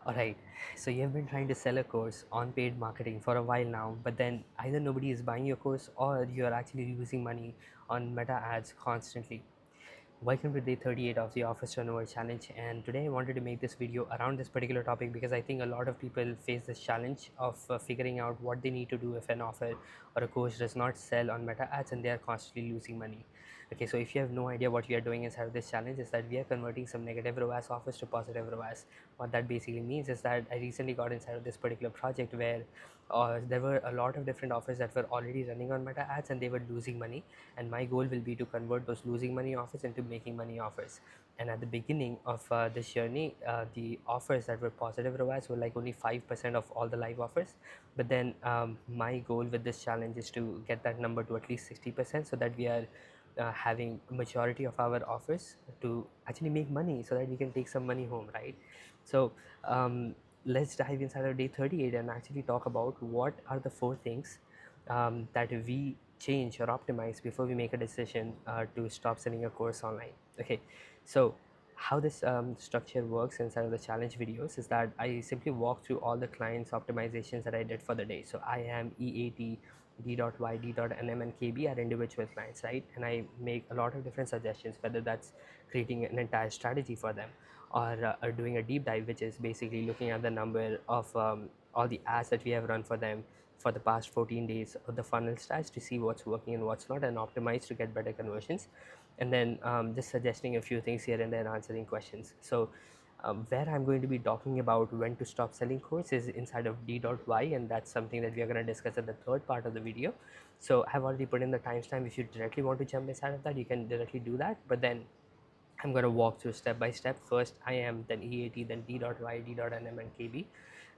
Alright, so you've been trying to sell a course on paid marketing for a while now, but then either nobody is buying your course or you're actually losing money on meta ads constantly. Welcome to day 38 of the Office Turnover Challenge, and today I wanted to make this video around this particular topic because I think a lot of people face this challenge of figuring out what they need to do if an offer or a course does not sell on meta ads and they are constantly losing money. Okay, so if you have no idea what we are doing inside of this challenge, is that we are converting some negative ROAS offers to positive ROAS. What that basically means is that I recently got inside of this particular project where there were a lot of different offers that were already running on meta ads and they were losing money, and my goal will be to convert those losing money offers into making money offers. And at the beginning of this journey, the offers that were positive ROAS were like only 5% of all the live offers, but then my goal with this challenge is to get that number to at least 60% so that we are having majority of our offers to actually make money so that we can take some money home, right? So let's dive inside of day 38 and actually talk about what are the 4 things that we change or optimize before we make a decision to stop selling a course online. Okay, so how this structure works inside of the challenge videos is that I simply walk through all the clients optimizations that I did for the day. So I am EAT, D.Y, D.NM and KB are individual clients, right? And I make a lot of different suggestions, whether that's creating an entire strategy for them or doing a deep dive, which is basically looking at the number of all the ads that we have run for them for the past 14 days of the funnel stats to see what's working and what's not and optimize to get better conversions, and then just suggesting a few things here and there, answering questions. So where I'm going to be talking about when to stop selling courses inside of D.Y, and that's something that we are going to discuss at the third part of the video. So I've already put in the timestamp. If you directly want to jump inside of that, you can directly do that, but then I'm going to walk through step by step. First I am, then EAT, then D.Y, D.NM and KB,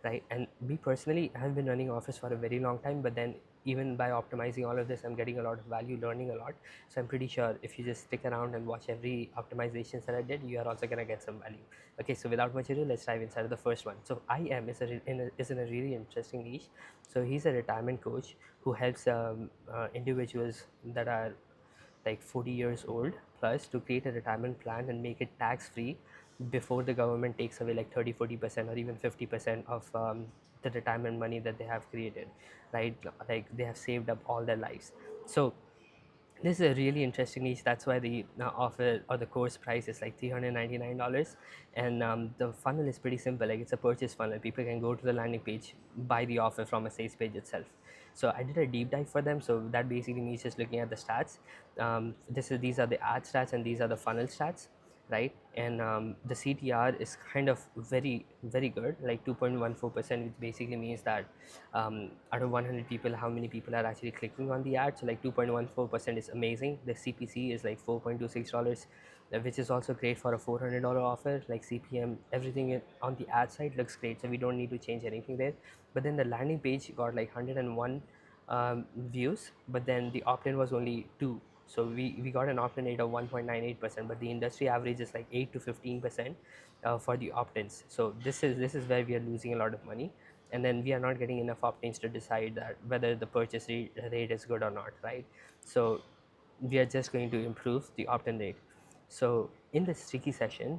right? And me personally, I have been running Office for a very long time, but then even by optimizing all of this, I'm getting a lot of value, learning a lot. So I'm pretty sure if you just stick around and watch every optimizations that I did, you are also going to get some value. Okay, so without much ado, let's dive inside of the first one. So I am is in a really interesting niche. So he's a retirement coach who helps individuals that are like 40 years old plus to create a retirement plan and make it tax free before the government takes away like 30-40% or even 50% of the retirement money that they have created, right? Like they have saved up all their lives. So this is a really interesting niche. That's why the offer or the course price is like $399, and the funnel is pretty simple. Like it's a purchase funnel. People can go to the landing page, buy the offer from a sales page itself. So I did a deep dive for them. So that basically means just looking at the stats. These are the ad stats and these are the funnel stats, right? And the CTR is kind of very good, like 2.14%, which basically means that out of 100 people, how many people are actually clicking on the ad. So like 2.14% is amazing. The CPC is like $4.26, which is also great for a $400 offer. Like CPM, everything on the ad side looks great, so we don't need to change anything there. But then the landing page got like 101 views, but then the opt-in was only 2. So we got an opt-in rate of 1.98%, but the industry average is like 8 to 15% for the opt-ins. So this is where we are losing a lot of money, and then we are not getting enough opt-ins to decide that whether the purchase rate is good or not, right? So we are just going to improve the opt-in rate. So in the sticky section,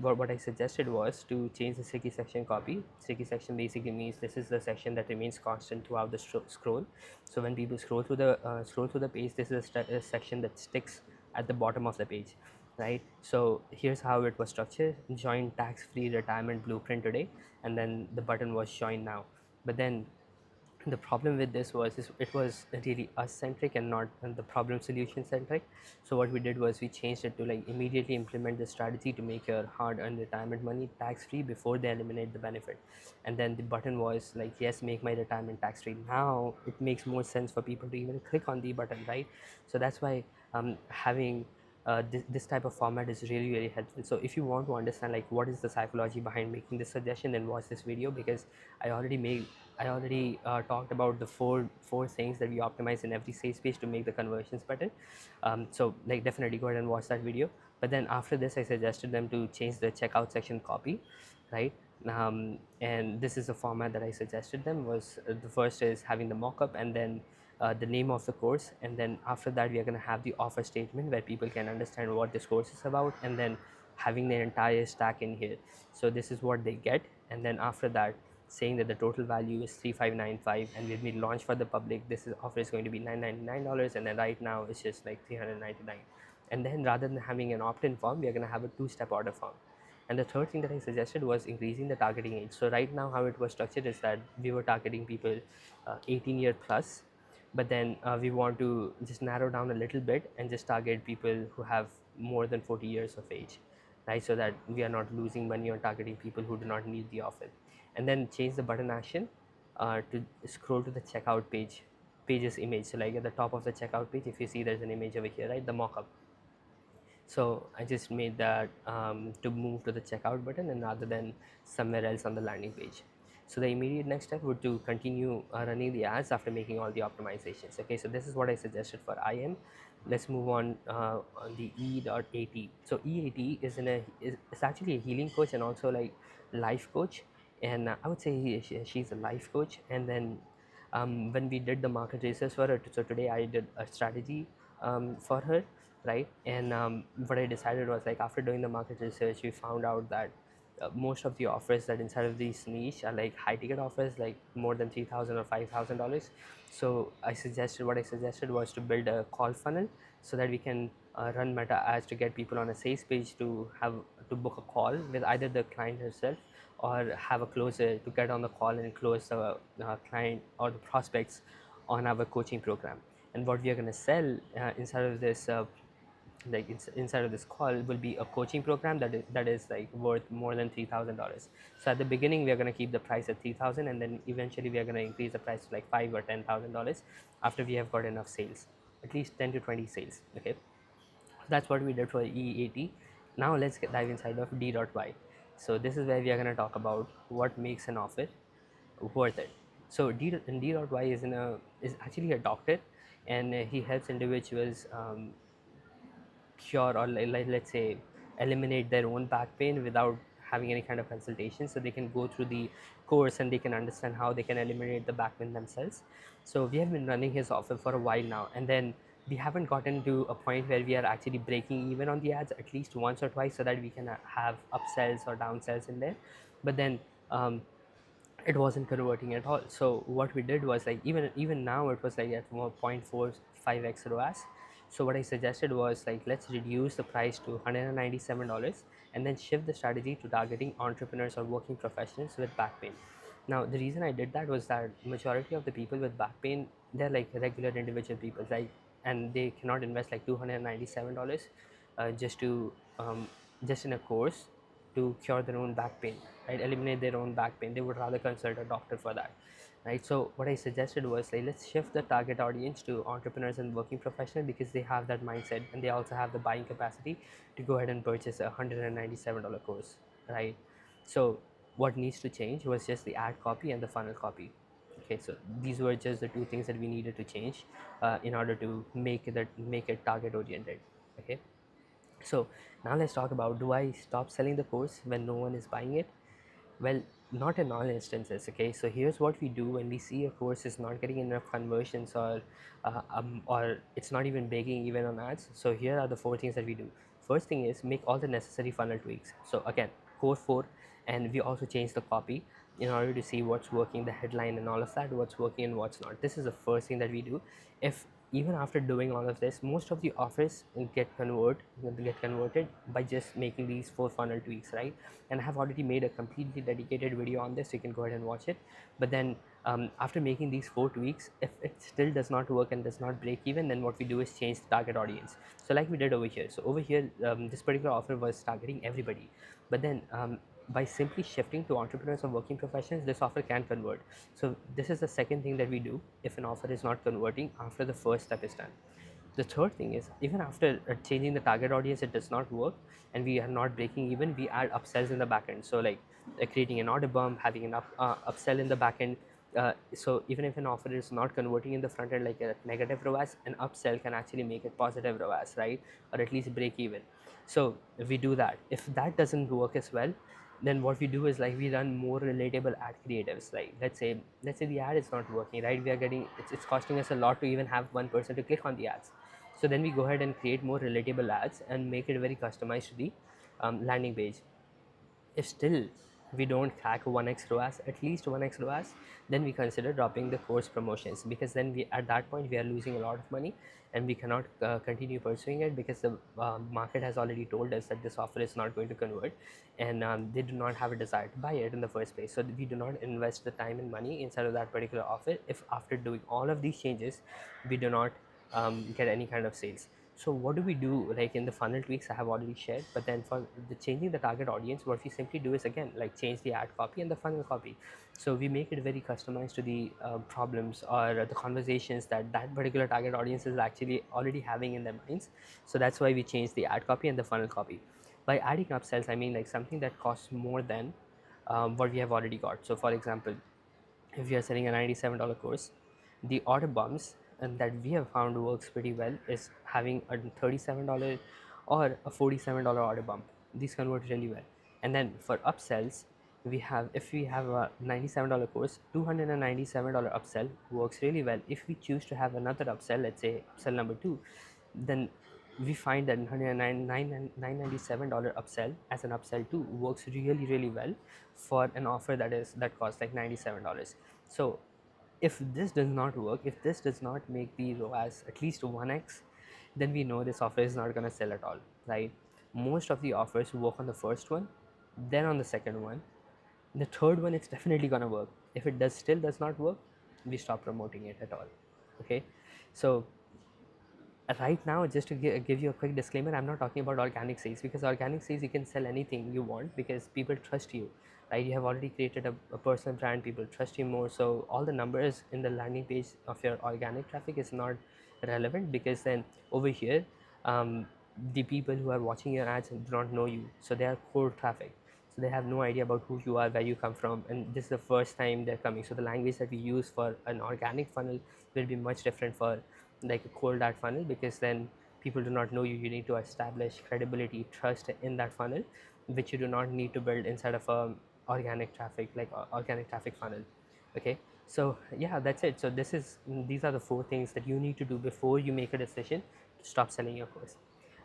what I suggested was to change the sticky section copy. Sticky section basically means this is the section that remains constant throughout the scroll. So when people scroll through the page, this is a section that sticks at the bottom of the page, right? So here's how it was structured: join tax-free retirement blueprint today, and then the button was join now. But then the problem with this was it was really us centric and not the problem solution centric. So what we did was we changed it to like immediately implement the strategy to make your hard earned retirement money tax free before they eliminate the benefit. And then the button was like, yes, make my retirement tax free. Now it makes more sense for people to even click on the button, right? So that's why having this type of format is really helpful. So if you want to understand like what is the psychology behind making this suggestion, then watch this video, because I already talked about the four things that we optimize in every sales page to make the conversions better. So like definitely go ahead and watch that video. But then after this, I suggested them to change the checkout section copy, right? And this is the format that I suggested them. Was the first is having the mock-up, and then the name of the course, and then after that we are going to have the offer statement where people can understand what this course is about, and then having their entire stack in here. So this is what they get, and then after that, saying that the total value is 3595, and when we launch for the public, this offer is going to be $999, and then right now it's just like 399. And then rather than having an opt-in form, we are going to have a two-step order form. And the third thing that I suggested was increasing the targeting age. So right now, how it was structured is that we were targeting people 18-year plus, but then we want to just narrow down a little bit and just target people who have more than 40 years of age, right? So that we are not losing money on targeting people who do not need the offer. And then change the button action to scroll to the checkout page's image. So like at the top of the checkout page, if you see there's an image over here, right, the mock-up. So I just made that to move to the checkout button and rather than somewhere else on the landing page. So the immediate next step would to continue running the ads after making all the optimizations. Okay, so this is what I suggested for IM. Let's move on the E.AT. So E.AT is actually a healing coach and also like life coach. And I would say she's a life coach. And then when we did the market research for her, so today I did a strategy for her, right? And what I decided was like after doing the market research, we found out that most of the offers that inside of these niche are like high ticket offers, like more than $3,000 or $5,000. So what I suggested was to build a call funnel so that we can run meta ads to get people on a sales page to book a call with either the client herself or have a closer to get on the call and close the client or the prospects on our coaching program. And what we are going to sell inside of this inside of this call will be a coaching program that is like worth more than $3,000. So at the beginning we are going to keep the price at 3,000, and then eventually we are going to increase the price to like $5,000 or $10,000 after we have got enough sales, at least 10 to 20 sales. Okay, that's what we did for E.AT. Now let's dive inside of D.Y. So this is where we are going to talk about what makes an offer worth it. So D.Y is actually a doctor, and he helps individuals cure or let's say eliminate their own back pain without having any kind of consultation, so they can go through the course and they can understand how they can eliminate the back pain themselves. So we have been running his offer for a while now, and then we haven't gotten to a point where we are actually breaking even on the ads at least once or twice so that we can have upsells or downsells in there. But then um, it wasn't converting at all. So what we did was like even now it was like at 0.45x ROAS. So what I suggested was like let's reduce the price to $197 and then shift the strategy to targeting entrepreneurs or working professionals with back pain. Now the reason I did that was that majority of the people with back pain, they're like regular individual people, right? And they cannot invest like $297 just to just in a course to cure their own back pain, right? Eliminate their own back pain. They would rather consult a doctor for that, right? So what I suggested was like let's shift the target audience to entrepreneurs and working professionals because they have that mindset and they also have the buying capacity to go ahead and purchase a $197 course, right? So what needs to change was just the ad copy and the funnel copy. Okay, so these were just the two things that we needed to change in order to make it target oriented. Okay, so now let's talk about, do I stop selling the course when no one is buying it? Well, not in all instances. Okay, so here's what we do when we see a course is not getting enough conversions or it's not even breaking even on ads. So here are the four things that we do. First thing is make all the necessary funnel tweaks. So again, core 4, and we also change the copy in order to see what's working, the headline and all of that, what's working and what's not. This is the first thing that we do. If even after doing all of this, most of the offers get converted by just making these 4 funnel tweaks, right? And I have already made a completely dedicated video on this, so you can go ahead and watch it. But then after making these 4 tweaks, if it still does not work and does not break even, then what we do is change the target audience. So like we did over here. So over here, this particular offer was targeting everybody, but then by simply shifting to entrepreneurs or working professionals, this offer can convert. So this is the second thing that we do if an offer is not converting after the first step is done. The third thing is, even after changing the target audience, it does not work and we are not breaking even, we add upsells in the backend. So like creating an order bump, having an upsell in the backend. So even if an offer is not converting in the front end, like a negative ROAS, an upsell can actually make it positive ROAS, right? Or at least break even. So if we do that, if that doesn't work as well, then what we do is like we run more relatable ad creatives. Like let's say the ad is not working, right? We are getting it's costing us a lot to even have one person to click on the ads. So then we go ahead and create more relatable ads and make it very customized to the landing page. If still we don't crack 1x ROAS, at least 1x ROAS, then we consider dropping the course promotions, because then we, at that point, we are losing a lot of money and we cannot continue pursuing it, because the market has already told us that this offer is not going to convert, and they do not have a desire to buy it in the first place. So we do not invest the time and money inside of that particular offer if after doing all of these changes we do not get any kind of sales. So what do we do? Like in the funnel tweaks I have already shared, but then for the changing the target audience, what we simply do is, again, like change the ad copy and the funnel copy. So we make it very customized to the problems or the conversations that that particular target audience is actually already having in their minds. So that's why we change the ad copy and the funnel copy. By adding upsells, I mean like something that costs more than what we have already got. So for example, if you are selling a $97 course, the order bumps and that we have found works pretty well is having a $37 or a $47 order bump. These convert really well. And then for upsells, we have, if we have a $97 course, $297 upsell works really well. If we choose to have another upsell, let's say upsell number two, then we find that $997 upsell as an upsell too works really well for an offer that costs like $97. So if this does not work, if this does not make the ROAS at least 1x, then we know this offer is not going to sell at all, right? Most of the offers work on the first one, then on the second one. The third one, it's definitely going to work. If it still does not work, we stop promoting it at all. Okay, so right now, just to give you a quick disclaimer, I'm not talking about organic sales, because organic sales you can sell anything you want because people trust you, right? You have already created a personal brand, people trust you more. So all the numbers in the landing page of your organic traffic is not relevant, because then over here, the people who are watching your ads do not know you, so they are cold traffic. So they have no idea about who you are, where you come from, and this is the first time they're coming. So the language that we use for an organic funnel will be much different for like a cold ad funnel, because then people do not know you. You need to establish credibility, trust in that funnel, which you do not need to build inside of a organic traffic, like organic traffic funnel. Okay, so yeah, that's it. So these are the four things that you need to do before you make a decision to stop selling your course.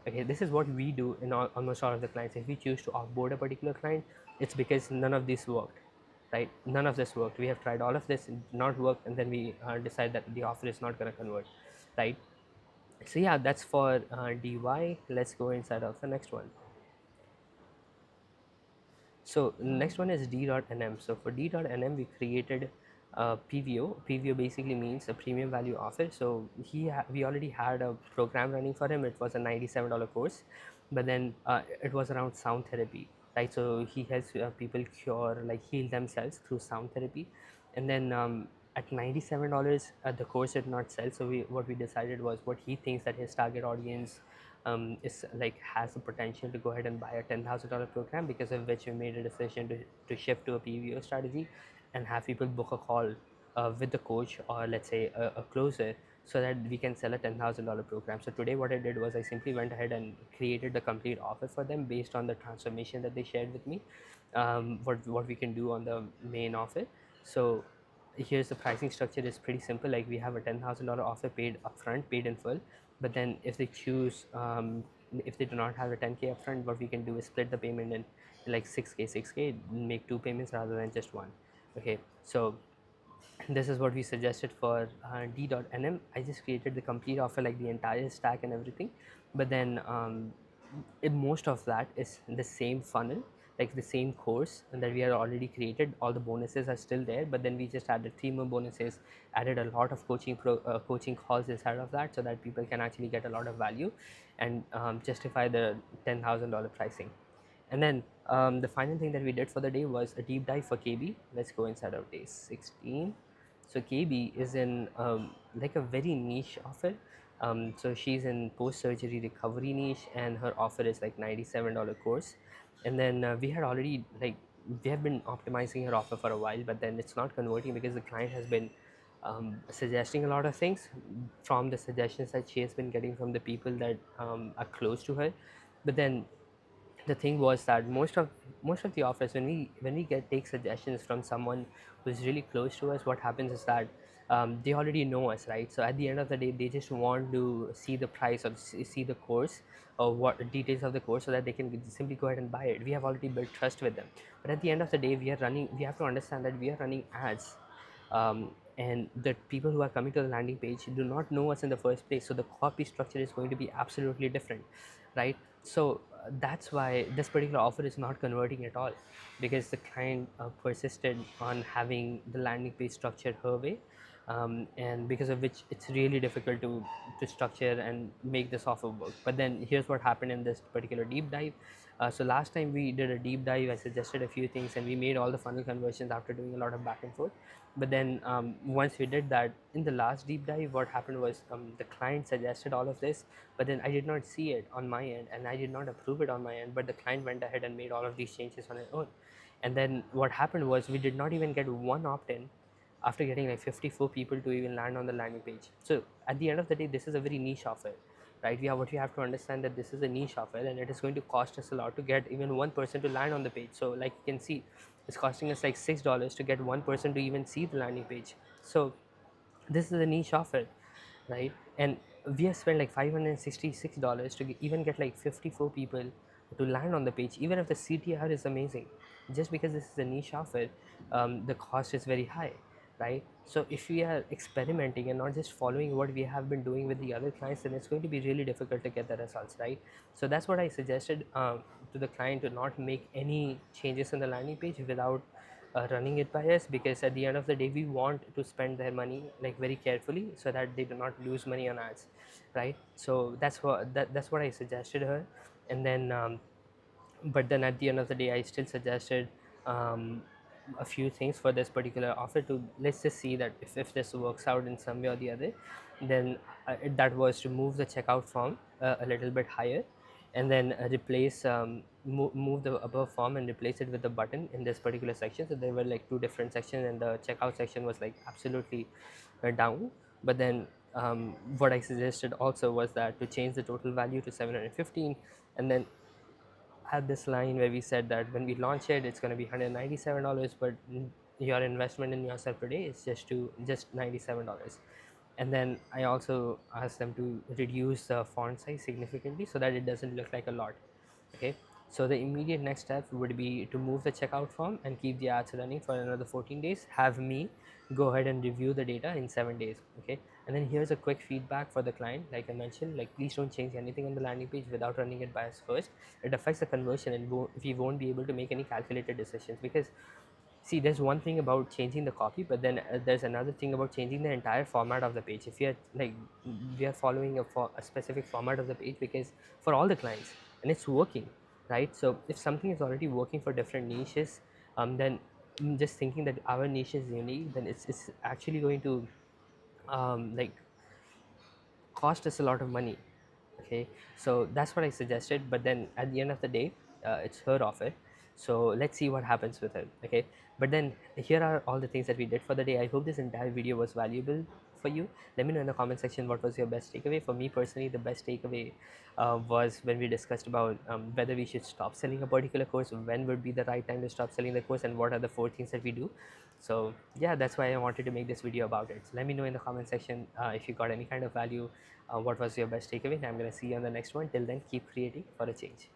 Okay, this is what we do in almost all of the clients. If we choose to offboard a particular client, it's because none of this worked, right? None of this worked. We have tried all of this, it did not work, and then we decide that the offer is not going to convert, right? So yeah, that's for dy. Let's go inside of the next one. So next one is D.NM. So for D.NM, we created PVO. PVO basically means a premium value offer. So we already had a program running for him. It was a $97 course, but then it was around sound therapy, right? So he helps people cure, like heal themselves through sound therapy, and then at $97 the course did not sell. So what we decided was, what he thinks that his target audience is like has the potential to go ahead and buy a $10,000 program, because of which we made a decision to shift to a PVO strategy and have people book a call with the coach, or let's say a closer, so that we can sell a $10,000 program. So today what I did was, I simply went ahead and created the complete offer for them based on the transformation that they shared with me, what we can do on the main offer. So here's the pricing structure is pretty simple. Like, we have a $10,000 offer paid upfront, paid in full, but then if they choose, if they do not have a 10K upfront, what we can do is split the payment in like 6K, make two payments rather than just one. Okay, so this is what we suggested for D.NM. I just created the complete offer, like the entire stack and everything, but then most of that is the same funnel, like the same course, and that we had already created. All the bonuses are still there, but then we just added three more bonuses, added a lot of coaching calls inside of that, so that people can actually get a lot of value and justify the $10,000 pricing. And then the final thing that we did for the day was a deep dive for KB. Let's go inside of day 16. So KB is in like a very niche offer. So she's in post-surgery recovery niche, and her offer is like $97 course. And then we had already, like, we have been optimizing her offer for a while, but then it's not converting because the client has been suggesting a lot of things from the suggestions that she has been getting from the people that are close to her. But then the thing was that most of the offers, when we get take suggestions from someone who is really close to us, what happens is that they already know us, right? So at the end of the day, they just want to see the price or see the course or what details of the course, so that they can simply go ahead and buy it. We have already built trust with them. But at the end of the day, we have to understand that we are running ads, and the people who are coming to the landing page do not know us in the first place, so the copy structure is going to be absolutely different, right? So that's why this particular offer is not converting at all, because the client persisted on having the landing page structured her way, and because of which it's really difficult to structure and make this offer work. But then here's what happened in this particular deep dive. So last time we did a deep dive, I suggested a few things and we made all the funnel conversions after doing a lot of back and forth. But then once we did that in the last deep dive, what happened was the client suggested all of this, but then I did not see it on my end and I did not approve it on my end, but the client went ahead and made all of these changes on his own. And then what happened was we did not even get one opt-in after getting like 54 people to even land on the landing page. So at the end of the day, this is a very niche offer, right? What you have to understand, that this is a niche offer and it is going to cost us a lot to get even one person to land on the page. So like you can see, it's costing us like $6 to get one person to even see the landing page. So this is a niche offer, right? And we have spent like $566 to even get like 54 people to land on the page, even if the CTR is amazing. Just because this is a niche offer, the cost is very high, right? So if we are experimenting and not just following what we have been doing with the other clients, then it's going to be really difficult to get the results, right? So that's what I suggested to the client, to not make any changes in the landing page without running it by us, because at the end of the day, we want to spend their money like very carefully so that they do not lose money on ads, right? So that's what I suggested her. And then but then at the end of the day, I still suggested um, a few things for this particular offer. To let's just see that if this works out in some way or the other, then that was to move the checkout form a little bit higher, and then replace move the above form and replace it with the button in this particular section. So there were like two different sections and the checkout section was like absolutely down. But then what I suggested also was that to change the total value to 715, and then had this line where we said that when we launch it, it's going to be $197, but your investment in yourself today is just $97. And then I also asked them to reduce the font size significantly so that it doesn't look like a lot. Okay, so the immediate next step would be to move the checkout form and keep the ads running for another 14 days. Have me go ahead and review the data in 7 days. Okay, and then here's a quick feedback for the client. Like I mentioned, like please don't change anything on the landing page without running it by us first. It affects the conversion and we won't be able to make any calculated decisions. Because see, there's one thing about changing the copy, but then there's another thing about changing the entire format of the page. If you're like, we are following a specific format of the page because for all the clients, and it's working, right? So if something is already working for different niches, then just thinking that our niche is unique, then it's actually going to like cost us a lot of money. Okay, so that's what I suggested. But then at the end of the day, it's her offer, so let's see what happens with her. Okay, but then here are all the things that we did for the day. I hope this entire video was valuable for you. Let me know in the comment section what was your best takeaway. For me personally, the best takeaway was when we discussed about whether we should stop selling a particular course, when would be the right time to stop selling the course, and what are the 4 things that we do. So yeah, that's why I wanted to make this video about it. So let me know in the comment section if you got any kind of value, what was your best takeaway, and I'm going to see you on the next one. Till then, keep creating for a change.